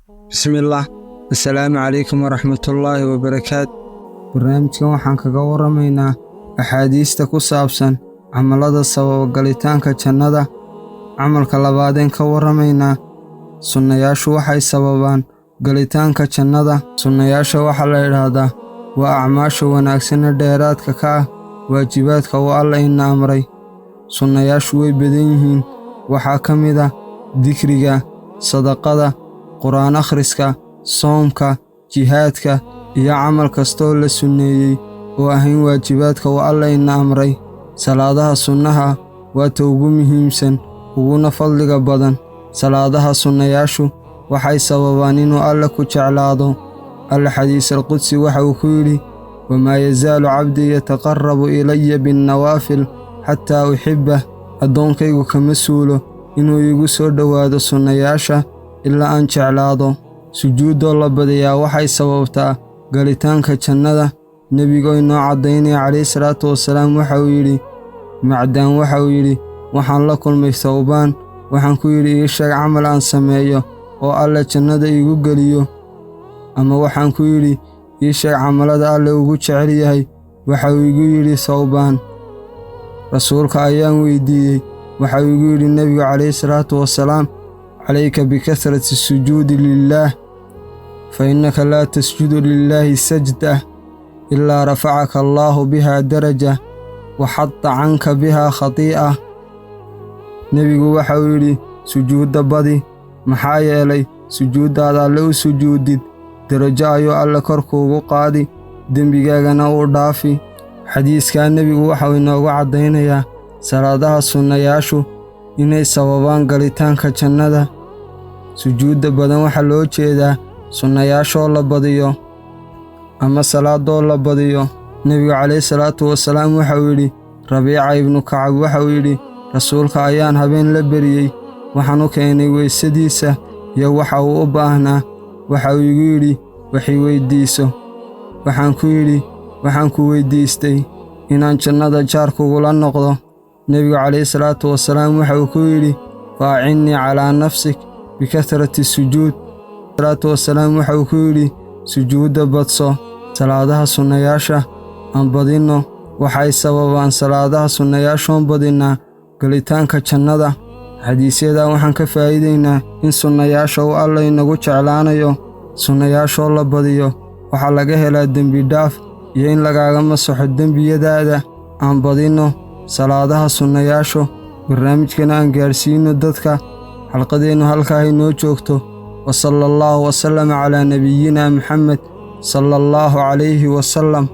بسم الله. السلام عليكم ورحمة الله وبركاته. برنامجkan waxaan kaga waramaynaa axaadiista ku saabsan camalada sababa galitaanka jannada. Camalka labaadeen ka waramaynaa sunnayaashu waxay sababaan galitaanka jannada. Sunnayaasha waxa la yiraahdaa waa acmaasha wanaagsan ee dheeraadka ka ah waajibaadka uu Alle ina amray. Sunnayaashu way badan yihiin, waxaa ka mid ah dikriga, sadaqada, quraan akhriska, soomka, jihaadka iyo camal kastoo la sunneeyey oo ahayn waajibaadka uu Alle ina amray. Salaadaha sunnaha waa ta ugu muhiimsan uguna fadliga badan. Salaadaha sunnayaashu waxay sababaan inuu Alle ku jeclaado. Alle xadiis al-qudsi waxa uu ku yidhi: wamaa yazaalu cabdii yataqarrabu ilaya binnawaafil xataa uxibbah. Addoonkaygu kama suulo inuu igu soo dhowaado sunnayaasha ilaa aan jeclaado. Sujuudoo la badiyaa waxay sababtaa galitaanka jannada. Nebigu inoo caddaynaya calayhi salaatu wasalaam waxa uu yidhi, Macdaan waxa uu yidhi, waxaan la kulmay Thawbaan, waxaan ku yidhi ii sheeg camal aan sameeyo oo Alle jannada iigu geliyo. Ama waxaan ku yidhi ii sheeg camalada Alle ugu jecel yahay. Waxa uu igu yidhi Thawbaan. Rasuulka ayaan weydiiyey, waxa uu igu yidhi nebigu calayhi salaatu wasalaam, calayka bikathrati sujuudi lillaah, fa innaka laa tasjudu lillaahi sajdah ilaa rafacaka allaahu bihaa daraja wa xatta canka bihaa khatii'ah. Nebigu waxa uu yidhi sujuudda badi, maxaa yeelay sujuuddaad Alle u sujuudid darajo ayuu Alle kor kuugu qaadi, dembigaagana uu dhaafi. Xadiiskaa nebigu waxa uu inoogu caddaynayaa salaadaha sunnayaashu inay sababaan galitaanka jannada. Sujuudda badan waxaa loo jeedaa sunnayaashoo la badiyo ama salaadoo la badiyo. Nebigu calayhi salaatu wasalaam waxa uu yidhi, Rabiica ibnu Kacab waxa uu yidhi, rasuulka ayaan habeen la beriyey, waxaan u keenay weysadiisa iyo waxa uu u baahnaa. Waxa uu igu yidhi, wax i weydiiso. Waxaan ku yidhi, waxaan ku weydiistay inaan jannada jaar kugula noqdo. Nebigu calayhi salaatu wasalaam waxa uu ku yidhi, faacinnii calaa nafsik bikathrati sujuud. Salaatu wasalaam waxa uu ku yidhi, sujuudda badso. Salaadaha sunnayaasha aan badinno waxay sababaan salaadaha sunnayaashoon badinnaa galitaanka jannada. Xadiisyadan waxaan ka faa'iidaynaa in sunnayaasha uu Alle inagu jeclaanayo. Sunnayaashoo la badiyo waxaa laga helaa dembi dhaaf iyo in lagaaga masaxo dembiyadaada. Aan badinno salaadaha sunnayaashu. Barnaamijkana aan gaarsiino dadka. Xalqadeennu halkaa inoo joogto. wa sala allaahu wasallam calaa nabiyina Muxamed sala allaahu calayhi wasallam.